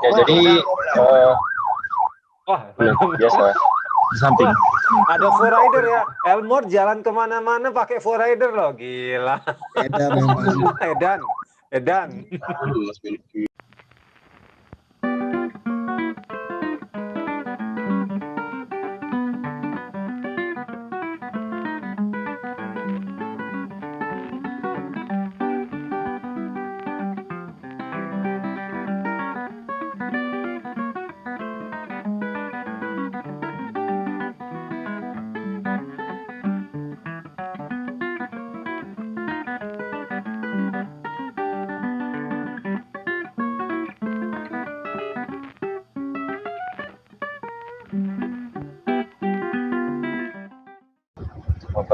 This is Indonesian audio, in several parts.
Ya, jadi biasa di samping. Ada four rider ya. Elmore jalan kemana-mana pakai four rider loh, gila. Edan memang. Edan.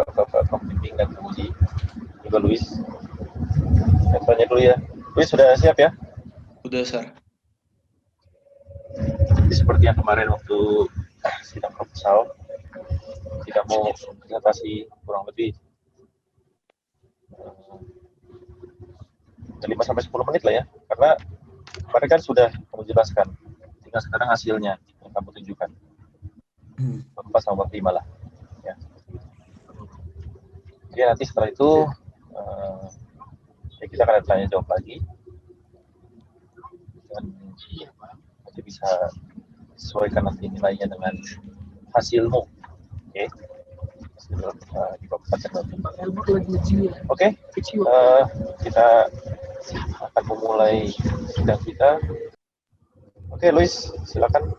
Bapak pembimbing dan penguji juga Luis. Saya tanya dulu ya. Luis sudah siap ya? Udah, Sir. Jadi seperti yang kemarin waktu sidang proposal, tidak mau presentasi kurang lebih 5-10 menit lah ya, karena kemarin kan sudah kamu jelaskan, tinggal sekarang hasilnya yang kamu tunjukkan. Bab 4 sama bab 5 lah ya. Jadi nanti setelah itu ya kita akan tanya jawab lagi dan nanti bisa sesuaikan nanti nilainya dengan hasilmu. Oke. Di bab 4 dan bab 5. Oke. Kita akan memulai sidang kita. Oke, Luis, silakan.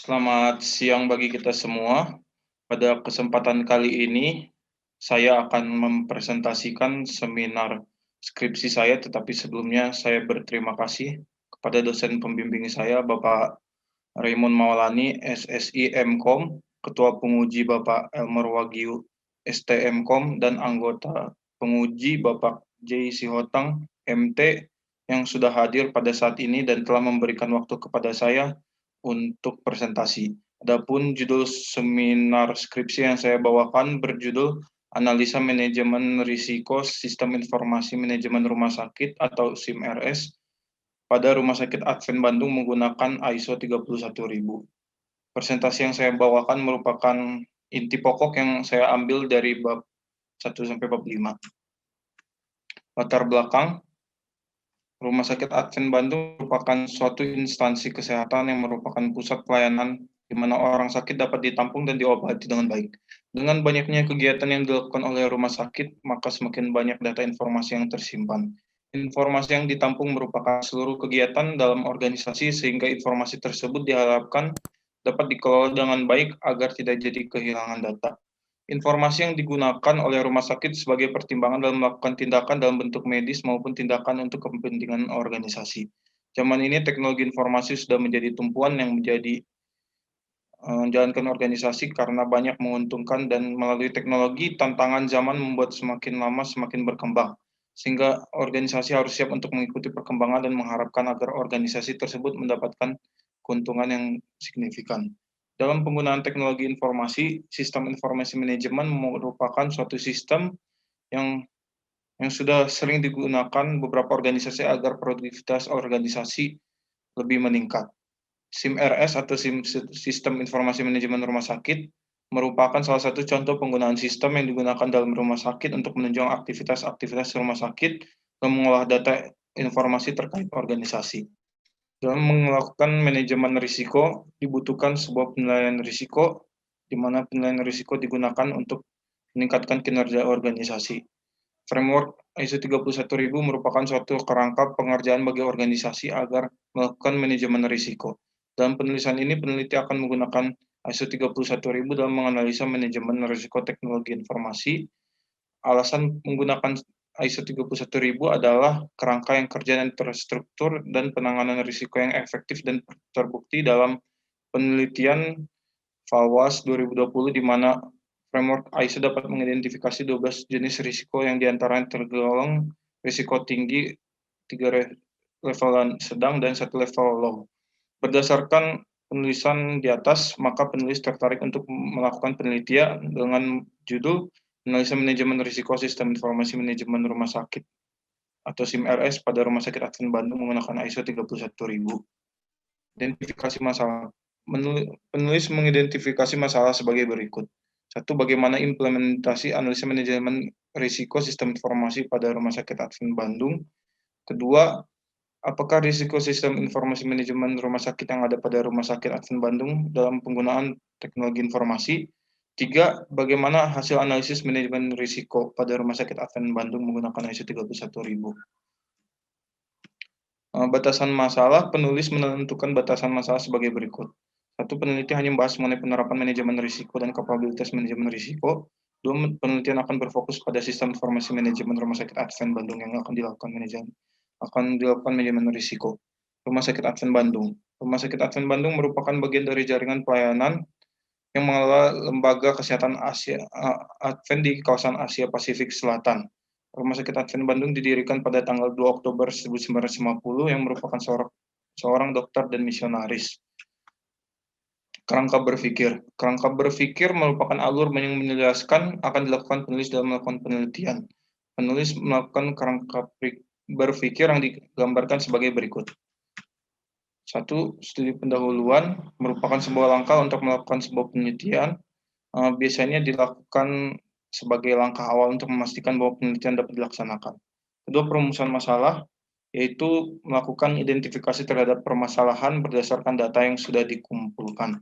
Selamat siang bagi kita semua. Pada kesempatan kali ini, saya akan mempresentasikan seminar skripsi saya, tetapi sebelumnya saya berterima kasih kepada dosen pembimbing saya, Bapak Raymond Maulani, SSI MKOM, Ketua Penguji Bapak Elmer Wagyu, STMKOM, dan anggota penguji Bapak J. Sihotang, MT, yang sudah hadir pada saat ini dan telah memberikan waktu kepada saya untuk presentasi. Adapun judul seminar skripsi yang saya bawakan berjudul Analisa Manajemen Risiko Sistem Informasi Manajemen Rumah Sakit atau SIMRS pada Rumah Sakit Advent Bandung menggunakan ISO 31000. Presentasi yang saya bawakan merupakan inti pokok yang saya ambil dari bab 1 sampai bab 5. Latar belakang, Rumah Sakit Advent Bandung merupakan suatu instansi kesehatan yang merupakan pusat pelayanan di mana orang sakit dapat ditampung dan diobati dengan baik. Dengan banyaknya kegiatan yang dilakukan oleh rumah sakit, maka semakin banyak data informasi yang tersimpan. Informasi yang ditampung merupakan seluruh kegiatan dalam organisasi sehingga informasi tersebut diharapkan dapat dikelola dengan baik agar tidak jadi kehilangan data. Informasi yang digunakan oleh rumah sakit sebagai pertimbangan dalam melakukan tindakan dalam bentuk medis maupun tindakan untuk kepentingan organisasi. Zaman ini teknologi informasi sudah menjadi tumpuan yang menjadi menjalankan organisasi karena banyak menguntungkan dan melalui teknologi tantangan zaman membuat semakin lama semakin berkembang. Sehingga organisasi harus siap untuk mengikuti perkembangan dan mengharapkan agar organisasi tersebut mendapatkan keuntungan yang signifikan. Dalam penggunaan teknologi informasi, sistem informasi manajemen merupakan suatu sistem yang sudah sering digunakan beberapa organisasi agar produktivitas organisasi lebih meningkat. SIMRS atau Sistem Informasi Manajemen Rumah Sakit merupakan salah satu contoh penggunaan sistem yang digunakan dalam rumah sakit untuk menunjang aktivitas-aktivitas rumah sakit dan mengolah data informasi terkait organisasi. Dalam melakukan manajemen risiko, dibutuhkan sebuah penilaian risiko, di mana penilaian risiko digunakan untuk meningkatkan kinerja organisasi. Framework ISO 31000 merupakan suatu kerangka pengerjaan bagi organisasi agar melakukan manajemen risiko. Dalam penulisan ini, peneliti akan menggunakan ISO 31000 dalam menganalisa manajemen risiko teknologi informasi. Alasan menggunakan ISO 31000 adalah kerangka yang kerja dan terstruktur dan penanganan risiko yang efektif dan terbukti dalam penelitian FAWAS 2020 di mana framework ISO dapat mengidentifikasi 12 jenis risiko yang diantaranya tergolong risiko tinggi, 3 level sedang, dan 1 level low. Berdasarkan penulisan di atas, maka penulis tertarik untuk melakukan penelitian dengan judul Analisa Manajemen Risiko Sistem Informasi Manajemen Rumah Sakit atau SIMRS pada Rumah Sakit Advent Bandung menggunakan ISO 31000. Identifikasi masalah. Penulis mengidentifikasi masalah sebagai berikut. 1. Bagaimana implementasi analisa manajemen risiko sistem informasi pada Rumah Sakit Advent Bandung. Kedua, apakah risiko sistem informasi manajemen rumah sakit yang ada pada Rumah Sakit Advent Bandung dalam penggunaan teknologi informasi. 3. Bagaimana hasil analisis manajemen risiko pada Rumah Sakit Advent Bandung menggunakan ISO 31000. Batasan masalah, penulis menentukan batasan masalah sebagai berikut. 1. Peneliti hanya membahas mengenai penerapan manajemen risiko dan kapabilitas manajemen risiko. 2. Penelitian akan berfokus pada sistem informasi manajemen Rumah Sakit Advent Bandung yang akan dilakukan manajemen risiko. Rumah Sakit Advent Bandung. Rumah Sakit Advent Bandung merupakan bagian dari jaringan pelayanan yang mengelola lembaga kesehatan Advent di kawasan Asia Pasifik Selatan. Rumah Sakit Advent Bandung didirikan pada tanggal 2 Oktober 1950 yang merupakan seorang dokter dan misionaris. Kerangka berpikir. Kerangka berpikir merupakan alur yang menjelaskan akan dilakukan penulis dalam melakukan penelitian. Penulis melakukan kerangka berpikir yang digambarkan sebagai berikut. 1. Studi pendahuluan merupakan sebuah langkah untuk melakukan sebuah penelitian. Biasanya dilakukan sebagai langkah awal untuk memastikan bahwa penelitian dapat dilaksanakan. Kedua, perumusan masalah, yaitu melakukan identifikasi terhadap permasalahan berdasarkan data yang sudah dikumpulkan.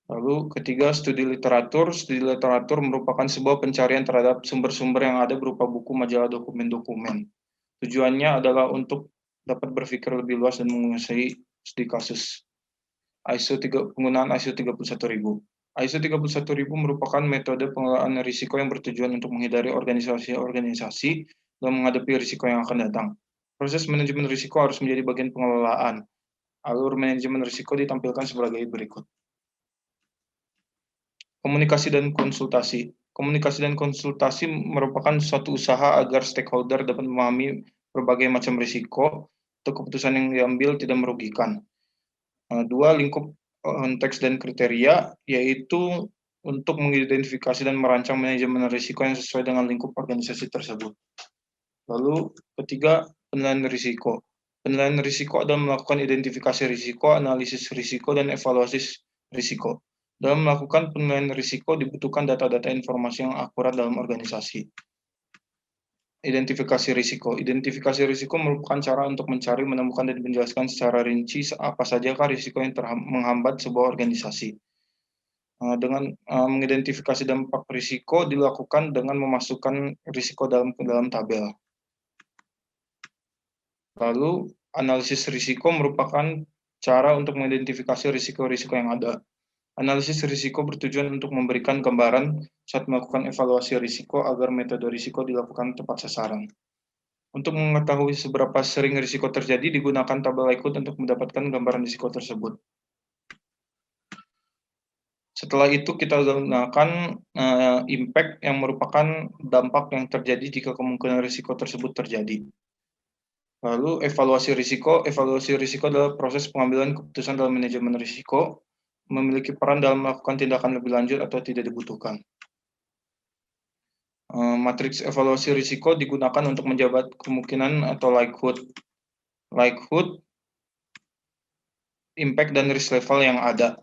Lalu ketiga, studi literatur. Studi literatur merupakan sebuah pencarian terhadap sumber-sumber yang ada berupa buku, majalah, dokumen-dokumen. Tujuannya adalah untuk dapat berpikir lebih luas dan menguasai studi kasus. Penggunaan ISO 31000. ISO 31000 merupakan metode pengelolaan risiko yang bertujuan untuk menghindari organisasi-organisasi dalam menghadapi risiko yang akan datang. Proses manajemen risiko harus menjadi bagian pengelolaan. Alur manajemen risiko ditampilkan sebagai berikut. Komunikasi dan konsultasi. Komunikasi dan konsultasi merupakan suatu usaha agar stakeholder dapat memahami berbagai macam risiko atau keputusan yang diambil tidak merugikan. 2. Lingkup konteks dan kriteria, yaitu untuk mengidentifikasi dan merancang manajemen risiko yang sesuai dengan lingkup organisasi tersebut. Lalu ketiga, penilaian risiko. Penilaian risiko adalah melakukan identifikasi risiko, analisis risiko, dan evaluasi risiko. Dalam melakukan penilaian risiko dibutuhkan data-data informasi yang akurat dalam organisasi. Identifikasi risiko. Identifikasi risiko merupakan cara untuk mencari, menemukan, dan menjelaskan secara rinci apa sajakah risiko yang menghambat sebuah organisasi. Dengan mengidentifikasi dampak risiko dilakukan dengan memasukkan risiko dalam tabel. Lalu, analisis risiko merupakan cara untuk mengidentifikasi risiko-risiko yang ada. Analisis risiko bertujuan untuk memberikan gambaran saat melakukan evaluasi risiko agar metode risiko dilakukan tepat sasaran. Untuk mengetahui seberapa sering risiko terjadi, digunakan tabel Likert untuk mendapatkan gambaran risiko tersebut. Setelah itu kita gunakan impact yang merupakan dampak yang terjadi jika kemungkinan risiko tersebut terjadi. Lalu evaluasi risiko. Evaluasi risiko adalah proses pengambilan keputusan dalam manajemen risiko, memiliki peran dalam melakukan tindakan lebih lanjut atau tidak dibutuhkan. Matriks evaluasi risiko digunakan untuk menjabat kemungkinan atau likelihood, impact, dan risk level yang ada.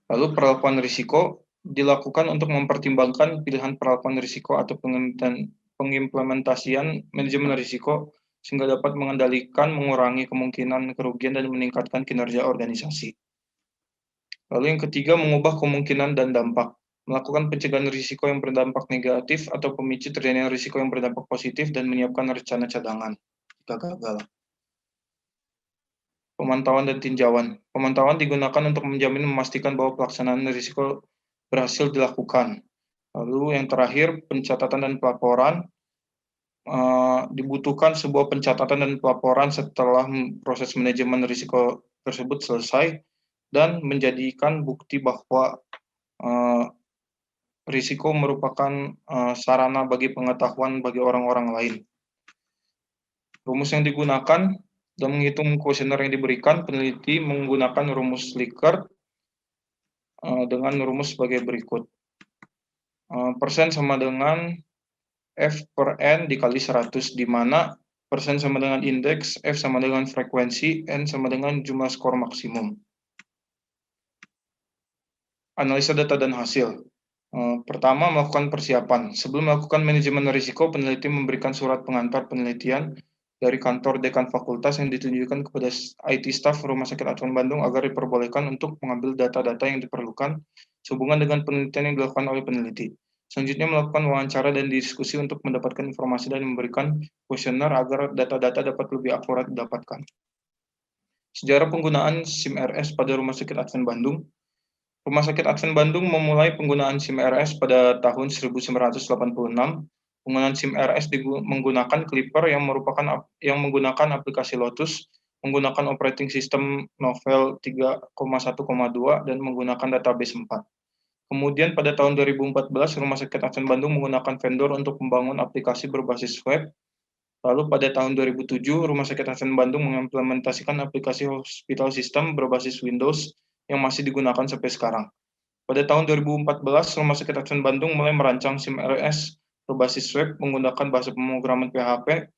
Lalu perlakuan risiko dilakukan untuk mempertimbangkan pilihan perlakuan risiko atau pengimplementasian manajemen risiko sehingga dapat mengendalikan, mengurangi kemungkinan kerugian, dan meningkatkan kinerja organisasi. Lalu yang ketiga, mengubah kemungkinan dan dampak. Melakukan pencegahan risiko yang berdampak negatif atau pemicu terjadinya risiko yang berdampak positif dan menyiapkan rencana cadangan jika gagal. Pemantauan dan tinjauan. Pemantauan digunakan untuk memastikan bahwa pelaksanaan risiko berhasil dilakukan. Lalu yang terakhir, pencatatan dan pelaporan. Dibutuhkan sebuah pencatatan dan pelaporan setelah proses manajemen risiko tersebut selesai dan menjadikan bukti bahwa risiko merupakan sarana bagi pengetahuan bagi orang-orang lain. Rumus yang digunakan dalam menghitung kuesioner yang diberikan, peneliti menggunakan rumus Likert dengan rumus sebagai berikut. Persen sama dengan F per N dikali 100, di mana persen sama dengan indeks, F sama dengan frekuensi, N sama dengan jumlah skor maksimum. Analisa data dan hasil. Pertama, melakukan persiapan. Sebelum melakukan manajemen risiko, peneliti memberikan surat pengantar penelitian dari kantor dekan fakultas yang ditunjukkan kepada IT staff Rumah Sakit Advent Bandung agar diperbolehkan untuk mengambil data-data yang diperlukan sehubungan dengan penelitian yang dilakukan oleh peneliti. Selanjutnya, melakukan wawancara dan diskusi untuk mendapatkan informasi dan memberikan kuesioner agar data-data dapat lebih akurat didapatkan. Sejarah penggunaan SIM-RS pada Rumah Sakit Advent Bandung. Rumah Sakit Advent Bandung memulai penggunaan SIM-RS pada tahun 1986. Penggunaan SIM-RS menggunakan Clipper yang menggunakan aplikasi Lotus, menggunakan operating system Novell 3.1.2 dan menggunakan database 4. Kemudian pada tahun 2014, Rumah Sakit Advent Bandung menggunakan vendor untuk membangun aplikasi berbasis web. Lalu pada tahun 2007, Rumah Sakit Advent Bandung mengimplementasikan aplikasi hospital system berbasis Windows yang masih digunakan sampai sekarang. Pada tahun 2014, Rumah Sakit Advent Bandung mulai merancang SIM-RS berbasis web menggunakan bahasa pemrograman PHP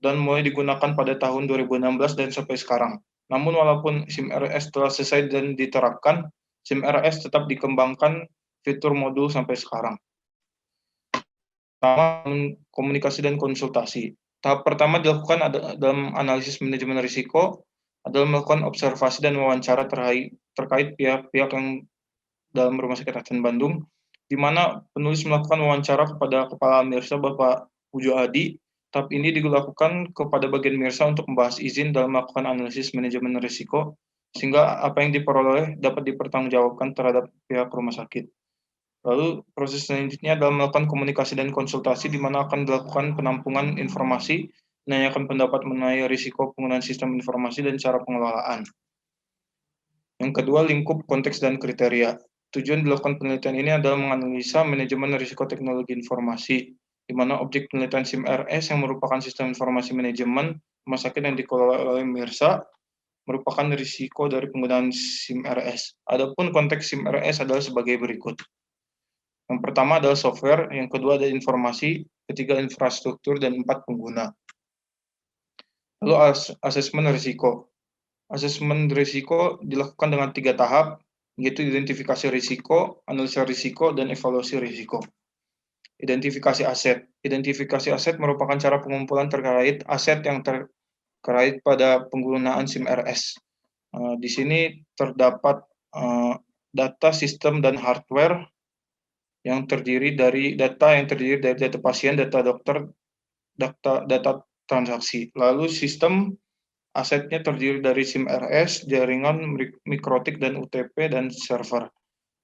dan mulai digunakan pada tahun 2016 dan sampai sekarang. Namun walaupun SIM-RS telah selesai dan diterapkan, SIM-RS tetap dikembangkan fitur modul sampai sekarang. Pertama, komunikasi dan konsultasi. Tahap pertama dilakukan dalam analisis manajemen risiko adalah melakukan observasi dan wawancara terkait pihak-pihak yang dalam Rumah Sakit Advent Bandung, di mana penulis melakukan wawancara kepada Kepala Mirsa Bapak Pujo Adi. Tahap ini dilakukan kepada bagian Mirsa untuk membahas izin dalam melakukan analisis manajemen risiko, sehingga apa yang diperoleh dapat dipertanggungjawabkan terhadap pihak rumah sakit. Lalu proses selanjutnya adalah melakukan komunikasi dan konsultasi, di mana akan dilakukan penampungan informasi, menanyakan pendapat mengenai risiko penggunaan sistem informasi dan cara pengelolaan. Yang kedua, lingkup konteks dan kriteria. Tujuan dilakukan penelitian ini adalah menganalisa manajemen risiko teknologi informasi, di mana objek penelitian SIM-RS yang merupakan sistem informasi manajemen rumah sakit yang dikelola oleh Mirsa merupakan risiko dari penggunaan SIM-RS. Adapun konteks SIM-RS adalah sebagai berikut. Yang pertama adalah software, yang kedua adalah informasi, ketiga infrastruktur, dan 4 pengguna. Lalu asesmen risiko. Asesmen risiko dilakukan dengan 3 tahap, yaitu identifikasi risiko, analisa risiko, dan evaluasi risiko. Identifikasi aset. Identifikasi aset merupakan cara pengumpulan terkait aset yang terkait pada penggunaan SIM-RS. Di sini terdapat data sistem dan hardware yang terdiri dari data pasien, data dokter, data transaksi. Lalu sistem asetnya terdiri dari SIM-RS, jaringan mikrotik dan UTP, dan server.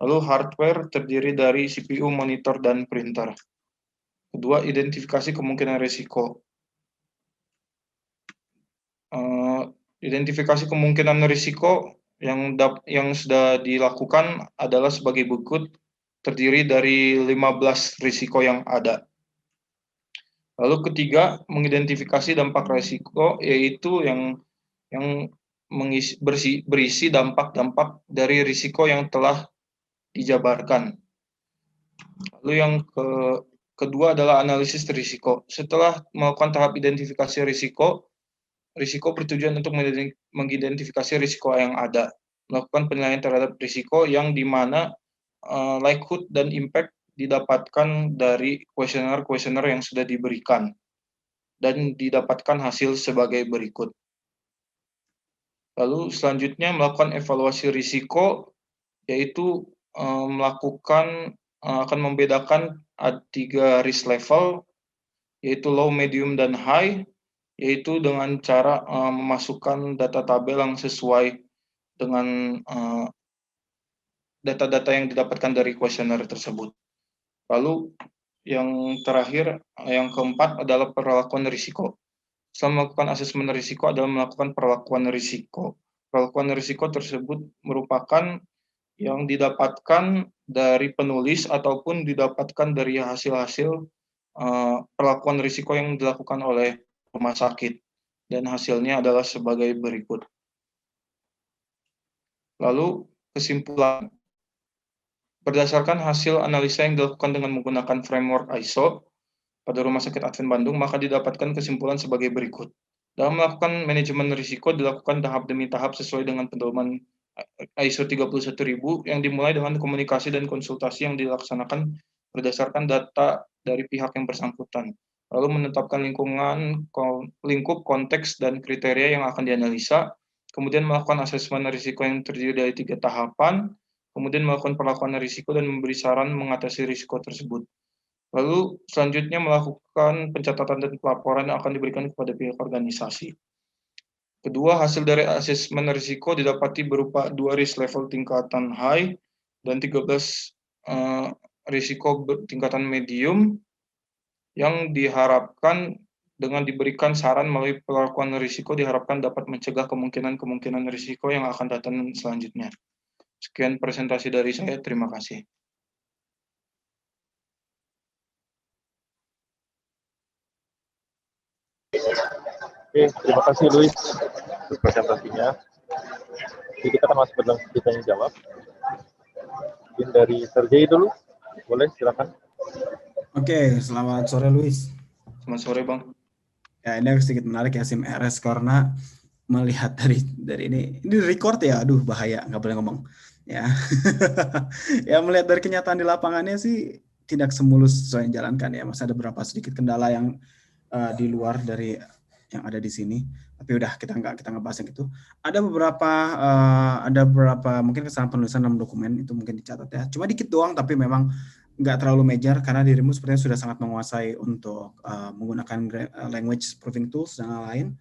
Lalu hardware terdiri dari CPU, monitor, dan printer. Kedua, identifikasi kemungkinan risiko. Identifikasi kemungkinan risiko yang sudah dilakukan adalah sebagai berikut, terdiri dari 15 risiko yang ada. Lalu ketiga, mengidentifikasi dampak risiko, yaitu yang berisi dampak-dampak dari risiko yang telah dijabarkan. Lalu yang kedua adalah analisis risiko. Setelah melakukan tahap identifikasi risiko bertujuan untuk mengidentifikasi risiko yang ada, melakukan penilaian terhadap risiko yang di mana likelihood dan impact didapatkan dari kuesioner yang sudah diberikan dan didapatkan hasil sebagai berikut. Lalu selanjutnya melakukan evaluasi risiko, yaitu akan membedakan 3 risk level, yaitu low, medium, dan high, yaitu dengan cara memasukkan data tabel yang sesuai dengan data-data yang didapatkan dari kuesioner tersebut. Lalu yang terakhir, yang keempat adalah perlakuan risiko. Setelah melakukan asesmen risiko adalah melakukan perlakuan risiko. Perlakuan risiko tersebut merupakan yang didapatkan dari penulis ataupun didapatkan dari hasil-hasil perlakuan risiko yang dilakukan oleh rumah sakit. dan hasilnya adalah sebagai berikut. Lalu kesimpulan. Berdasarkan hasil analisa yang dilakukan dengan menggunakan framework ISO pada Rumah Sakit Advent Bandung, maka didapatkan kesimpulan sebagai berikut. Dalam melakukan manajemen risiko dilakukan tahap demi tahap sesuai dengan pedoman ISO 31000 yang dimulai dengan komunikasi dan konsultasi yang dilaksanakan berdasarkan data dari pihak yang bersangkutan. Lalu menetapkan lingkup, konteks, dan kriteria yang akan dianalisa, kemudian melakukan asesmen risiko yang terdiri dari 3 tahapan, kemudian melakukan perlakuan risiko dan memberi saran mengatasi risiko tersebut. Lalu selanjutnya melakukan pencatatan dan pelaporan yang akan diberikan kepada pihak organisasi. Kedua, hasil dari asesmen risiko didapati berupa 2 risk level tingkatan high dan 13 risiko tingkatan medium yang diharapkan dengan diberikan saran melalui pelakuan risiko diharapkan dapat mencegah kemungkinan risiko yang akan datang selanjutnya. Sekian presentasi dari saya, terima kasih. Oke, terima kasih Luis untuk presentasinya. Jadi kita akan masuk ke dalam sesi tanya jawab. Mungkin dari Sergei dulu, boleh silakan. Oke, selamat sore Luis. Selamat sore Bang. Ya, ini sedikit menarik ya SIM RS karena melihat dari ini record ya, aduh bahaya, nggak boleh ngomong. Ya, ya melihat dari kenyataan di lapangannya sih tidak semulus sesuai yang jalankan ya, masih ada beberapa sedikit kendala yang di luar dari yang ada di sini. Tapi udah kita nggak bahas yang itu. Ada beberapa mungkin kesalahan penulisan dalam dokumen itu mungkin dicatat ya. Cuma dikit doang tapi memang nggak terlalu major karena dirimu sepertinya sudah sangat menguasai untuk menggunakan language proving tools dan lain-lain.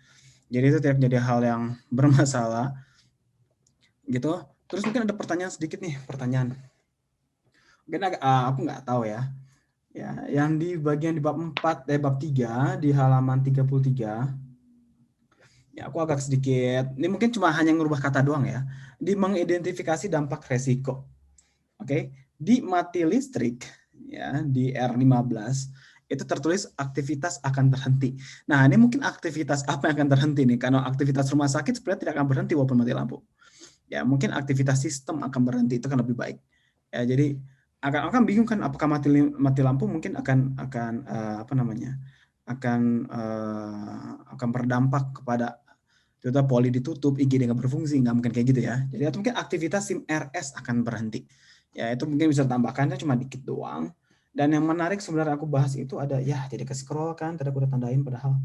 Jadi itu tidak menjadi hal yang bermasalah gitu. Terus mungkin ada pertanyaan sedikit nih, pertanyaan. Mungkin aku nggak tahu ya. Ya, yang di bagian di bab 4 bab 3 di halaman 33. Ya, aku agak sedikit, ini mungkin cuma hanya ngubah kata doang ya. Di mengidentifikasi dampak resiko. Oke, di mati listrik ya, di R15 itu tertulis aktivitas akan terhenti. Nah, ini mungkin aktivitas apa yang akan terhenti nih? Karena aktivitas rumah sakit sebenarnya tidak akan berhenti walaupun mati lampu. Ya, mungkin aktivitas sistem akan berhenti, itu kan lebih baik. Ya, jadi akan bingung kan apakah mati lampu mungkin akan berdampak kepada ternyata poli ditutup, IGD nggak berfungsi, nggak mungkin kayak gitu ya. Jadi atau mungkin aktivitas SIM RS akan berhenti. Ya, itu mungkin bisa tambahkannya cuma dikit doang. Dan yang menarik sebenarnya aku bahas itu ada ya, jadi ke-scroll kan, tadi aku udah tandain padahal.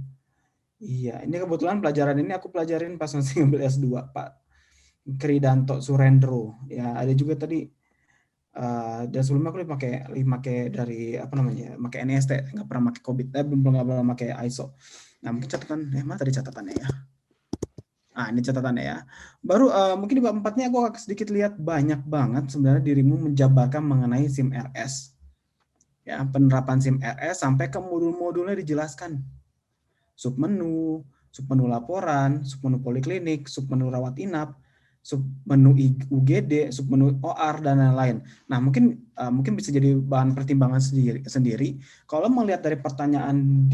Iya, ini kebetulan pelajaran ini aku pelajarin pas masih ngambil S2, Pak Kridanto Surendro. Ya, ada juga tadi dan sebelumnya aku pakai dari pakai NST, nggak pernah pakai COVID, belum pernah pakai ISO. Nah, mungkin catatan, mana tadi catatannya ya? Nah, ini catatannya ya. Baru mungkin di bab 4-nya aku akan sedikit lihat banyak banget sebenarnya dirimu menjabarkan mengenai SIM RS. Ya, penerapan SIM RS sampai ke modul-modulnya dijelaskan. Submenu laporan, submenu poliklinik, submenu rawat inap, submenu UGD, submenu OR dan lain-lain. Nah, mungkin bisa jadi bahan pertimbangan sendiri. Kalau melihat dari pertanyaan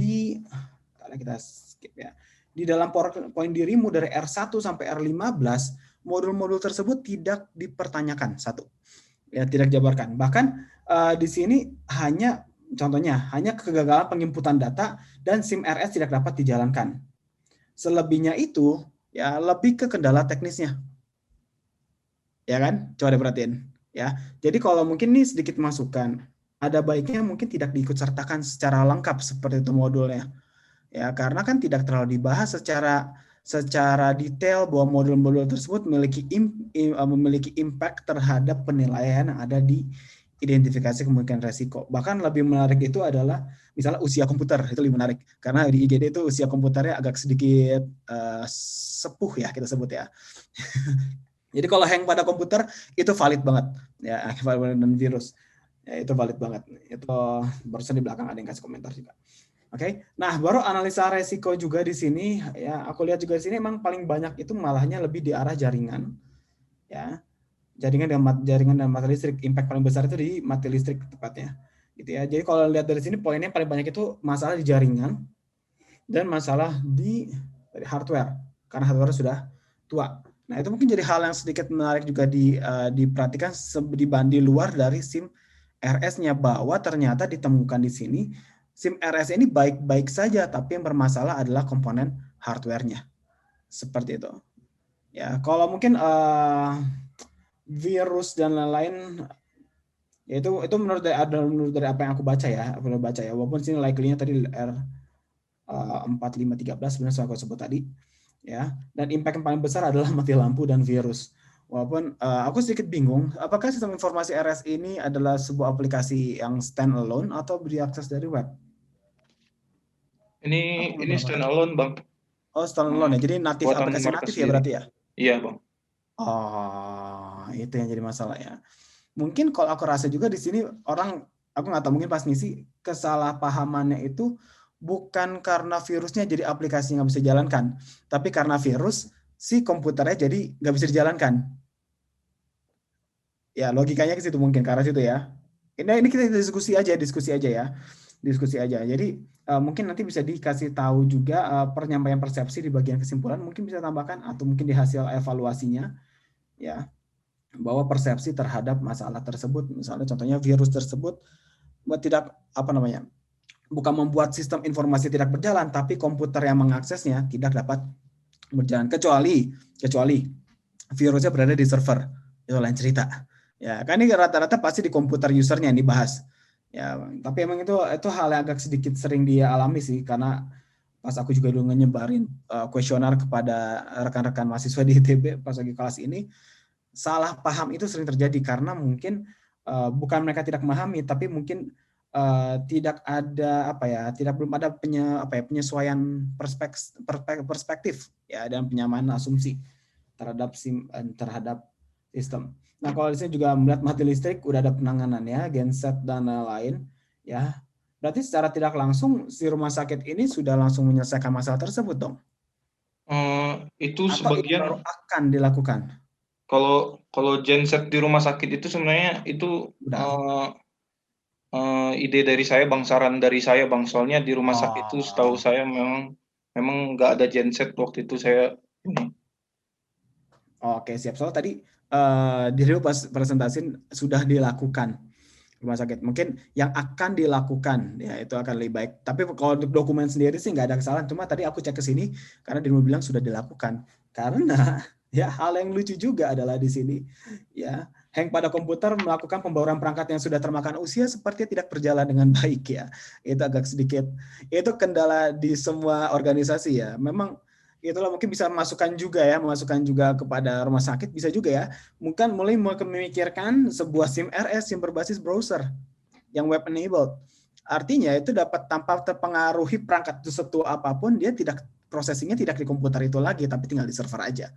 kita skip ya. Di dalam PowerPoint dirimu dari R1 sampai R15, modul-modul tersebut tidak dipertanyakan satu. Ya, tidak dijabarkan. Bahkan di sini hanya kegagalan penginputan data dan SIM RS tidak dapat dijalankan. Selebihnya itu ya lebih ke kendala teknisnya. Ya kan? Coba diperhatiin ya. Jadi kalau mungkin ini sedikit masukan, ada baiknya mungkin tidak diikutsertakan secara lengkap seperti itu modulnya. Ya, karena kan tidak terlalu dibahas secara detail bahwa modul-modul tersebut memiliki impact terhadap penilaian yang ada di identifikasi kemungkinan resiko. Bahkan lebih menarik itu adalah misalnya usia komputer, itu lebih menarik karena di IGD itu usia komputernya agak sedikit sepuh ya kita sebut ya. Jadi kalau hang pada komputer itu valid banget ya, dan virus ya, itu valid banget. Itu barusan di belakang ada yang kasih komentar juga. Oke, nah baru analisa resiko juga di sini ya, aku lihat juga di sini emang paling banyak itu malahnya lebih di arah jaringan ya, jaringan dan mati listrik. Impact paling besar itu di mati listrik tepatnya gitu ya. Jadi kalau lihat dari sini poinnya paling banyak itu masalah di jaringan dan masalah di dari hardware, karena hardware sudah tua. Nah, itu mungkin jadi hal yang sedikit menarik juga diperhatikan di luar dari SIM RS-nya, bahwa ternyata ditemukan di sini SIM RS ini baik-baik saja, tapi yang bermasalah adalah komponen hardware-nya. Seperti itu. Ya, kalau mungkin virus dan lain-lain, ya itu menurut dari apa yang aku baca ya, walaupun sini likely-nya tadi R4513 sebenarnya aku sebut tadi, ya. Dan impact yang paling besar adalah mati lampu dan virus. Walaupun aku sedikit bingung, apakah sistem informasi RS ini adalah sebuah aplikasi yang standalone atau diakses dari web? Ini standalone, Bang. Oh, standalone ya. Jadi natif, Buatan aplikasi mereka natif ya sendiri. berarti ya? Iya, Bang. Oh, itu yang jadi masalah ya. Mungkin kalau aku rasa juga di sini orang, aku nggak tahu, mungkin pas ngisi kesalahpahamannya itu bukan karena virusnya jadi aplikasinya nggak bisa dijalankan, tapi karena virus si komputernya jadi nggak bisa dijalankan. Ya logikanya ke situ mungkin, karena situ ya. Ini kita diskusi aja ya. Jadi mungkin nanti bisa dikasih tahu juga penyampaian persepsi di bagian kesimpulan, mungkin bisa tambahkan atau mungkin di hasil evaluasinya ya, bahwa persepsi terhadap masalah tersebut, misalnya contohnya virus tersebut tidak bukan membuat sistem informasi tidak berjalan, tapi komputer yang mengaksesnya tidak dapat berjalan, kecuali virusnya berada di server, itu lain cerita. Ya, kan ini rata-rata pasti di komputer usernya yang dibahas. Ya, tapi emang itu hal yang agak sedikit sering dia alami sih, karena pas aku juga dulu nyebarin kuesioner kepada rekan-rekan mahasiswa di ITB pas lagi kelas ini, salah paham itu sering terjadi karena mungkin bukan mereka tidak memahami, tapi mungkin belum ada penyesuaian perspektif ya, dan penyamaan asumsi terhadap sistem. Nah, kalau di sini juga melihat mati listrik udah ada penanganannya, genset dan lain ya. Berarti secara tidak langsung si rumah sakit ini sudah langsung menyelesaikan masalah tersebut dong. Itu atau sebagian baru akan dilakukan. Kalau genset di rumah sakit itu sebenarnya itu ide dari saya, Bang, saran dari saya, Bang. Soalnya di rumah sakit itu setahu saya memang nggak ada genset waktu itu saya ini. Oke, siap. Soal tadi diri pas presentasiin sudah dilakukan rumah sakit. Mungkin yang akan dilakukan ya itu akan lebih baik. Tapi kalau untuk dokumen sendiri sih nggak ada kesalahan. Cuma tadi aku cek ke sini karena dirimu bilang sudah dilakukan. Karena ya hal yang lucu juga adalah di sini ya, hang pada komputer melakukan pembawaan perangkat yang sudah termakan usia seperti tidak berjalan dengan baik ya. Itu agak sedikit, itu kendala di semua organisasi ya. Memang itulah mungkin bisa memasukkan juga kepada rumah sakit, bisa juga ya. Mungkin mulai memikirkan sebuah SIM RS yang berbasis browser yang web enabled. Artinya itu dapat tanpa terpengaruhi perangkat itu setua apapun, dia prosesinya tidak di komputer itu lagi, tapi tinggal di server aja.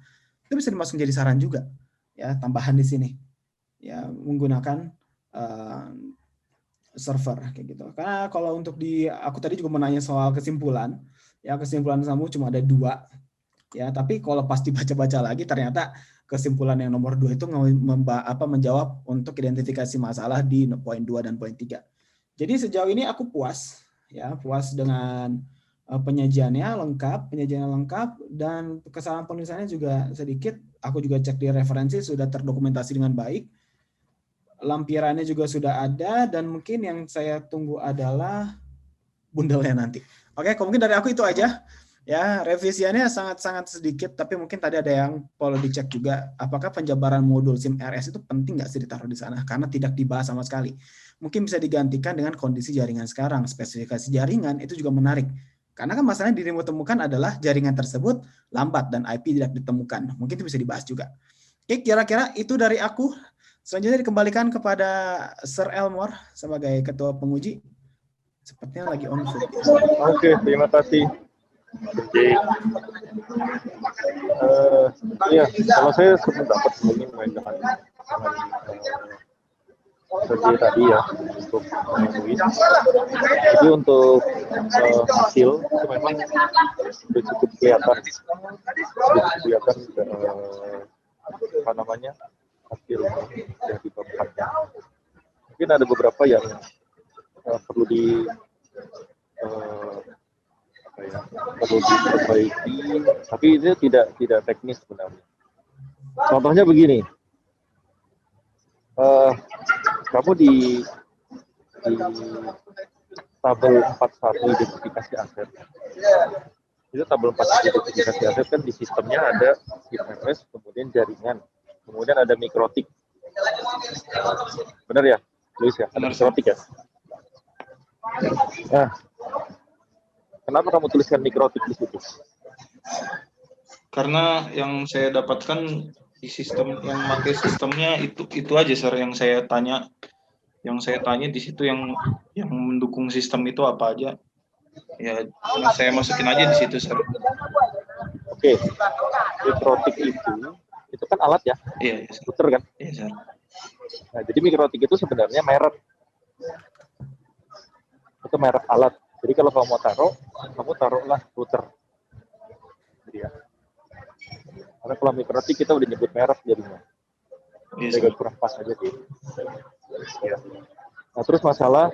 Itu bisa dimasukkan jadi saran juga ya, tambahan di sini ya, menggunakan server kayak gitu. Karena kalau untuk aku tadi juga menanya soal kesimpulan ya, kesimpulan kamu cuma ada 2 ya, tapi kalau pas dibaca-baca lagi ternyata kesimpulan yang nomor 2 itu menjawab untuk identifikasi masalah di poin 2 dan poin 3. Jadi sejauh ini aku puas dengan penyajiannya lengkap dan kesalahan penulisannya juga sedikit. Aku juga cek di referensi sudah terdokumentasi dengan baik. Lampirannya juga sudah ada, dan mungkin yang saya tunggu adalah bundelnya nanti. Oke, mungkin dari aku itu aja. Ya, revisiannya sangat-sangat sedikit, tapi mungkin tadi ada yang perlu dicek juga. Apakah penjabaran modul SIM RS itu penting nggak sih ditaruh di sana? Karena tidak dibahas sama sekali. Mungkin bisa digantikan dengan kondisi jaringan sekarang. Spesifikasi jaringan itu juga menarik. Karena kan masalahnya dirimu temukan adalah jaringan tersebut lambat dan IP tidak ditemukan. Mungkin itu bisa dibahas juga. Oke, kira-kira itu dari aku. Selanjutnya dikembalikan kepada Sir Elmore sebagai ketua penguji. Sepertinya lagi on foot. Oke, terima kasih. Iya, kalau saya dapat ini main dengan Sergei tadi ya, untuk Luis. Jadi untuk hasil itu memang sudah cukup kelihatan hasil yang ditemukannya. Mungkin ada beberapa yang perlu perlu diperbaiki, tapi itu tidak teknis sebenarnya. Contohnya begini, kamu di tabel 41 identifikasi aset, itu tabel 41 identifikasi aset kan di sistemnya ada RS, kemudian jaringan, kemudian ada mikrotik. Benar ya, Luis ya? Ada mikrotik ya? Nah, kenapa kamu tuliskan mikrotik di situ? Karena yang saya dapatkan di sistem yang pakai sistemnya itu aja sir yang saya tanya. Yang saya tanya di situ yang mendukung sistem itu apa aja. Ya, saya masukin aja di situ sir. Oke, mikrotik itu kan alat ya? Iya, komputer kan? Iya sir. Nah, jadi mikrotik itu sebenarnya merek. Itu merek alat. Jadi kalau kamu mau kamu taruhlah router. Jadi ya. Karena kalau mikrotik kita udah nyebut merek jadinya. Yes, Agak kurang pas aja sih. Ya. Nah, terus masalah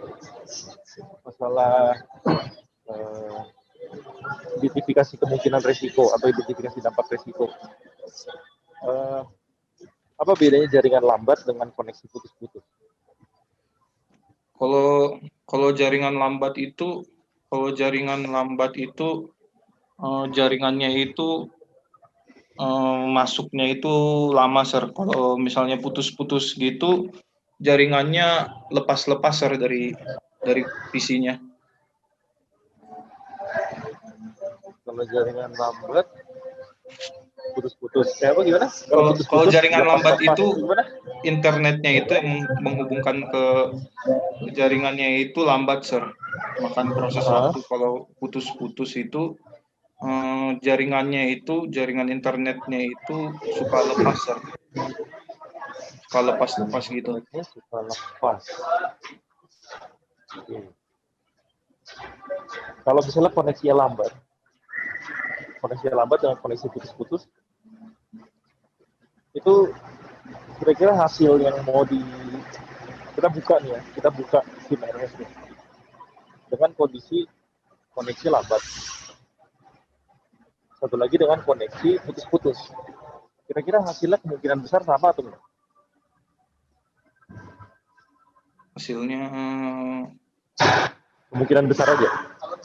identifikasi kemungkinan resiko atau identifikasi dampak resiko. Apa bedanya jaringan lambat dengan koneksi putus-putus? Kalau jaringan lambat itu, jaringannya itu masuknya itu lama sir. Kalau misalnya putus-putus gitu, jaringannya lepas-lepas sir dari PC-nya. Kalau jaringan lambat putus-putus. Kayak apa gimana? Kalau jaringan lambat itu gimana? Internetnya itu yang menghubungkan ke jaringannya itu lambat sir. Makan proses waktu. Kalau putus-putus itu jaringan internetnya itu suka lepas sir. Suka lepas gitu. Suka lepas. Kalau misalnya koneksinya lambat dengan koneksi putus-putus, itu kira-kira hasil yang mau kita buka nih ya, kita buka SIM RS nih dengan kondisi koneksi lambat, satu lagi dengan koneksi putus-putus, kira-kira hasilnya kemungkinan besar sama atau enggak? Hasilnya kemungkinan besar aja.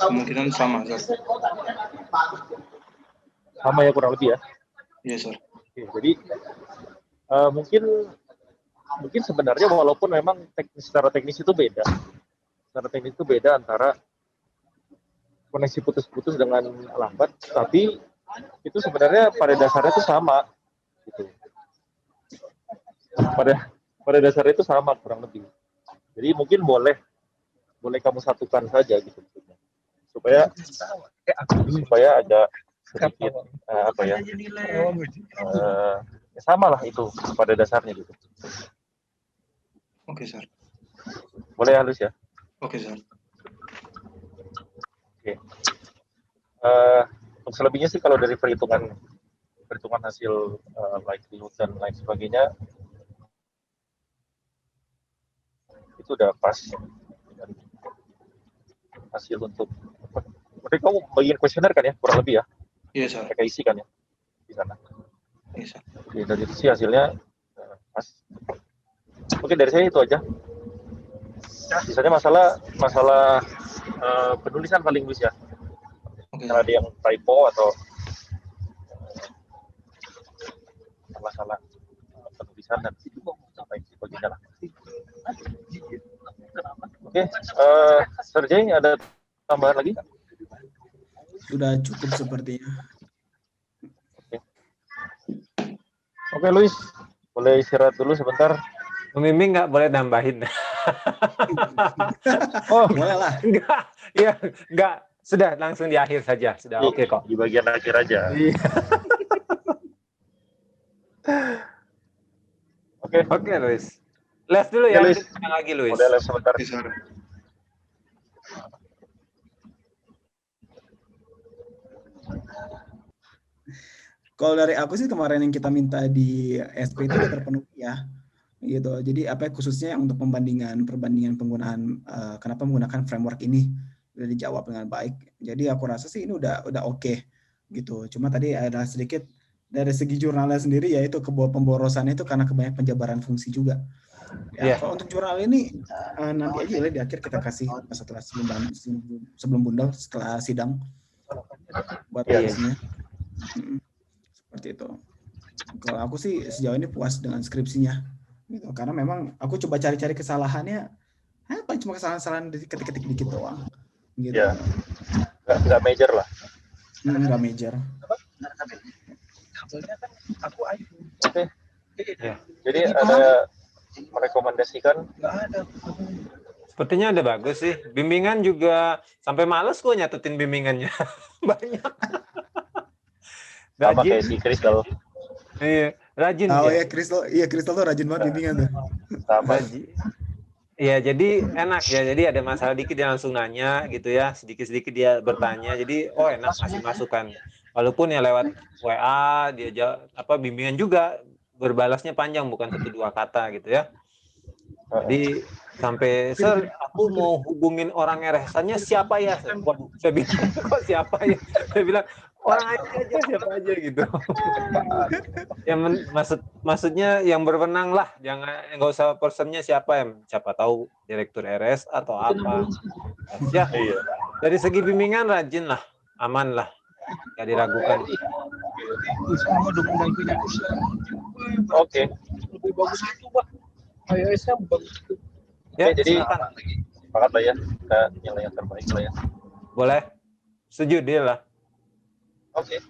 Kemungkinan sama sir. Sama ya, kurang lebih ya. Iya sir. Oke, jadi mungkin sebenarnya walaupun memang secara teknis itu beda. Secara teknis itu beda antara koneksi putus-putus dengan lambat, tapi itu sebenarnya pada dasarnya itu sama gitu. Pada dasarnya itu sama kurang lebih. Jadi mungkin boleh kamu satukan saja gitu supaya ada sedikit sama lah itu pada dasarnya gitu. Oke sir. Boleh halus ya? Oke sir. Oke. Untuk selebihnya sih kalau dari perhitungan hasil likelihood dan lain sebagainya itu udah pas. Hasil untuk berarti kamu bagian kuesioner kan ya, kurang lebih ya? Iya sir. Mereka isi kan ya di sana. Iya sir. Oke, dari itu sih hasilnya pas. Oke, dari saya itu aja. Sisanya masalah penulisan paling Luis ya. Kalau ada yang typo atau masalah penulisan dan lain sebagainya lah. Oke, Sergei ada tambahan lagi? Sudah cukup sepertinya. Oke, Luis, boleh istirahat dulu sebentar. Miming nggak boleh nambahin. Oh, boleh lah. Enggak. Sudah, langsung di akhir saja. Sudah oke kok. Di bagian akhir aja. Iya. Oke, Luis. Les dulu ya, Luis. lagi Luis. Boleh les sebentar. Kalau dari aku sih kemarin yang kita minta di SP itu udah terpenuhi ya, gitu. Jadi khususnya untuk perbandingan penggunaan kenapa menggunakan framework ini, udah dijawab dengan baik. Jadi aku rasa sih ini udah oke gitu. Cuma tadi ada sedikit dari segi jurnalnya sendiri, yaitu pemborosannya itu karena kebanyakan penjabaran fungsi juga. Ya, kalau untuk jurnal ini nanti aja ya di akhir kita kasih setelah sebelum bundel setelah sidang buat tulisnya. Seperti itu. Kalau aku sih sejauh ini puas dengan skripsinya gitu, karena memang aku coba cari-cari kesalahannya apa, cuma kesalahan-kesalahan ketik-ketik dikit doang gitu. Ya, nggak major lah. Nggak major. Oke. Ya. Jadi ada merekomendasikan. Sepertinya ada bagus sih. Bimbingan juga sampai males gue nyatetin bimbingannya. Banyak. Sama Rajin. kayak si Crystal. Iya, rajin Oh dia. iya Crystal tuh rajin banget bimbingan tuh. Sama. Iya, jadi enak ya. Jadi ada masalah dikit dia langsung nanya gitu ya. Sedikit-sedikit dia bertanya. Jadi enak ngasih masukan. Walaupun ya lewat WA dia bimbingan juga berbalasnya panjang, bukan 1-2 kata gitu ya. Jadi sampai aku mau hubungin orang RS-nya siapa ya? Waduh, saya bilang kok siapa ya? Saya bilang orang aja siapa aja gitu. Maksudnya yang berwenang lah, nggak usah personnya siapa ya, siapa tahu direktur RS atau apa. Ya, dari segi bimbingan rajin lah, aman lah, nggak diragukan. Oke. Lebih bagus itu, Pak. iOS-nya bagus. Ya, Jadi silakan. sepakat lah ya, kita yang terbaik lah ya. Boleh, setuju dia lah. Oke.